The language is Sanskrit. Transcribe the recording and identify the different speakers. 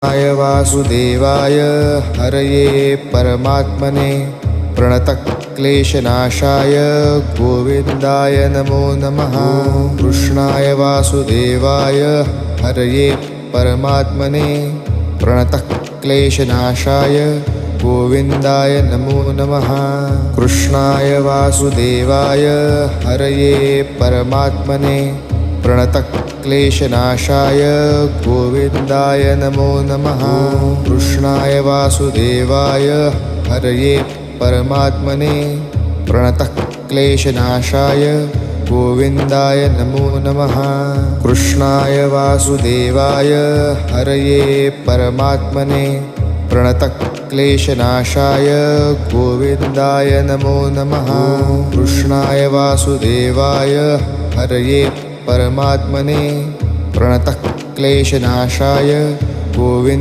Speaker 1: कृष्णाय वासुदेवाय हरये परमात्मने प्रणतक्लेशनाशाय गोविन्दाय नमो नमः। कृष्णाय वासुदेवाय हरये परमात्मने प्रणतक्लेशनाशाय गोविन्दाय नमो नमः। कृष्णाय वासुदेवाय हरये परमात्मने प्रणतक्लेशनाशाय गोविन्दाय नमो नमः। कृष्णाय वासुदेवाय हरये परमात्मने प्रणतक्लेशनाशाय गोविन्दाय नमो नमः। कृष्णाय वासुदेवाय हरये परमात्मने प्रणतक्लेशनाशाय गोविन्दाय नमो नमः। कृष्णाय वासुदेवाय हरये परमात्मने प्रणतक्लेशनाशाय गोविन्द